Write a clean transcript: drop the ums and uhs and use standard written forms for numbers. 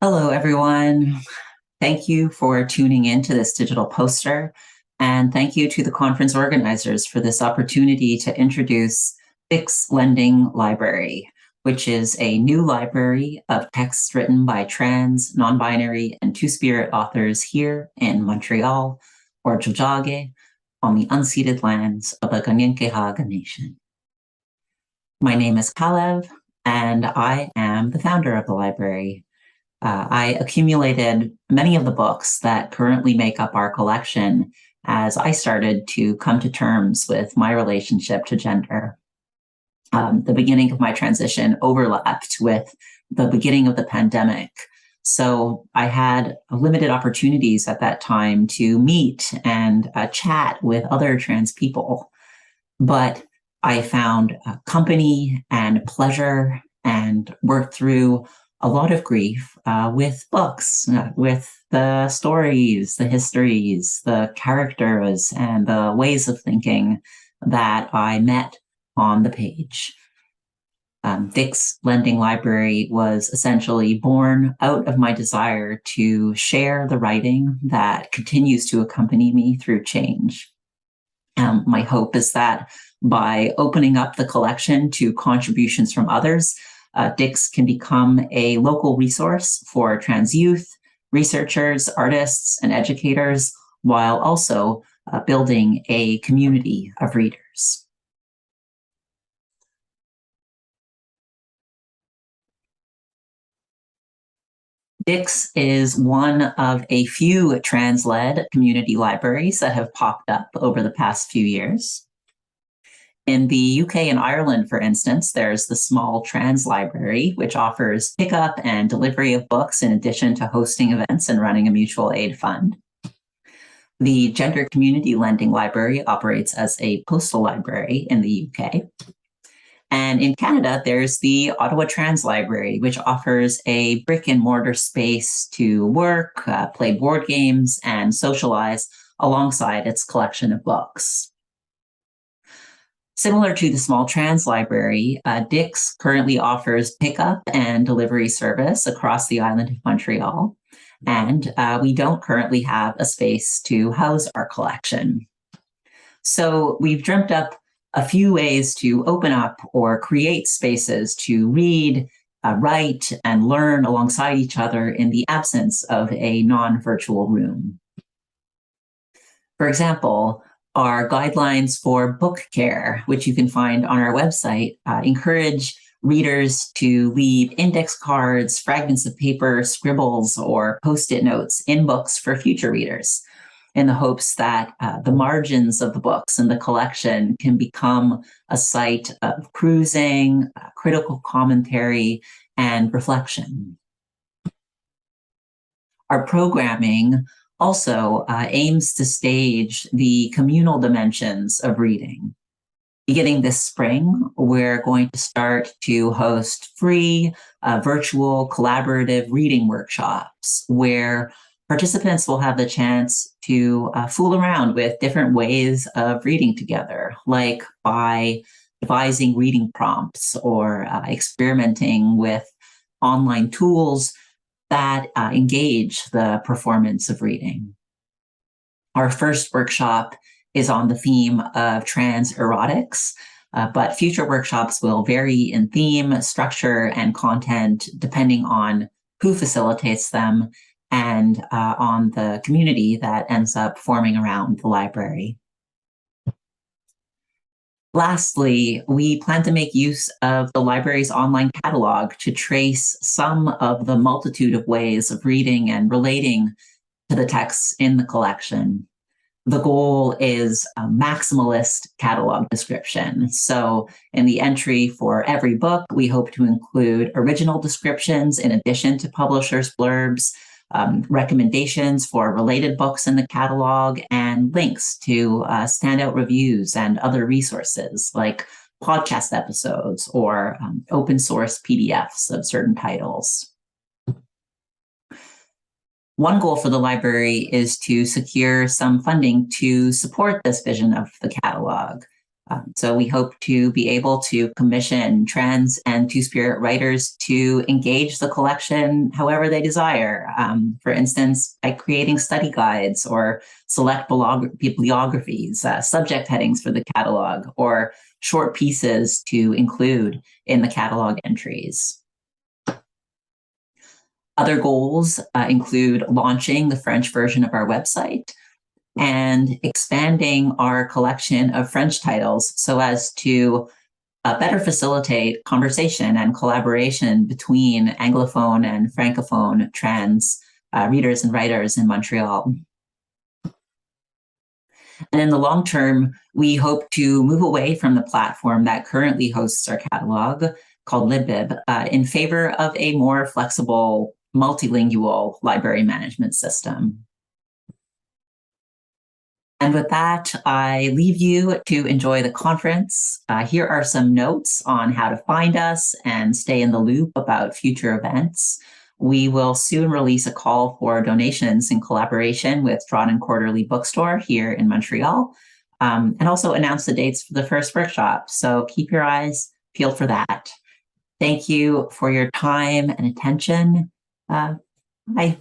Hello, everyone. Thank you for tuning in to this digital poster, and thank you to the conference organizers for this opportunity to introduce Fix Lending Library, which is a new library of texts written by trans, non-binary, and two-spirit authors here in Montreal, or Tiohtià:ke, on the unceded lands of the Kanien'kehá:ka Nation. My name is Calev, and I am the founder of the library. I accumulated many of the books that currently make up our collection as I started to come to terms with my relationship to gender. The beginning of my transition overlapped with the beginning of the pandemic. So I had limited opportunities at that time to meet and chat with other trans people. But I found company and pleasure and worked through a lot of grief with books, with the stories, the histories, the characters, and the ways of thinking that I met on the page. Fix Lending Library was essentially born out of my desire to share the writing that continues to accompany me through change. My hope is that by opening up the collection to contributions from others, Dix can become a local resource for trans youth, researchers, artists, and educators, while also building a community of readers. Dix is one of a few trans-led community libraries that have popped up over the past few years. In the UK and Ireland, for instance, there's the Small Trans Library, which offers pickup and delivery of books in addition to hosting events and running a mutual aid fund. The Gender Community Lending Library operates as a postal library in the UK. And in Canada, there's the Ottawa Trans Library, which offers a brick and mortar space to work, play board games, and socialize alongside its collection of books. Similar to the Small Trans Library, Dix currently offers pickup and delivery service across the island of Montreal, and we don't currently have a space to house our collection. So we've dreamt up a few ways to open up or create spaces to read, write, and learn alongside each other in the absence of a non-virtual room. For example, our guidelines for book care, which you can find on our website, encourage readers to leave index cards, fragments of paper, scribbles, or post-it notes in books for future readers, in the hopes that the margins of the books and the collection can become a site of cruising, critical commentary, and reflection. Our programming also aims to stage the communal dimensions of reading. Beginning this spring, we're going to start to host free, virtual, collaborative reading workshops where participants will have the chance to fool around with different ways of reading together, like by devising reading prompts or experimenting with online tools that engage the performance of reading. Our first workshop is on the theme of trans erotics, but future workshops will vary in theme, structure, and content depending on who facilitates them and on the community that ends up forming around the library. Lastly, we plan to make use of the library's online catalog to trace some of the multitude of ways of reading and relating to the texts in the collection. The goal is a maximalist catalog description. So in the entry for every book, we hope to include original descriptions in addition to publishers' blurbs, recommendations for related books in the catalog, and links to standout reviews and other resources like podcast episodes or open source PDFs of certain titles. One goal for the library is to secure some funding to support this vision of the catalog. So we hope to be able to commission trans and two-spirit writers to engage the collection however they desire. For instance, by creating study guides or select bibliographies, subject headings for the catalog, or short pieces to include in the catalog entries. Other goals include launching the French version of our website and expanding our collection of French titles so as to better facilitate conversation and collaboration between Anglophone and Francophone trans readers and writers in Montreal. And in the long term, we hope to move away from the platform that currently hosts our catalog, called Libib, in favor of a more flexible, multilingual library management system. And with that, I leave you to enjoy the conference. Here are some notes on how to find us and stay in the loop about future events. We will soon release a call for donations in collaboration with Drawden Quarterly Bookstore here in Montreal, and also announce the dates for the first workshop. So keep your eyes peeled for that. Thank you for your time and attention. Bye.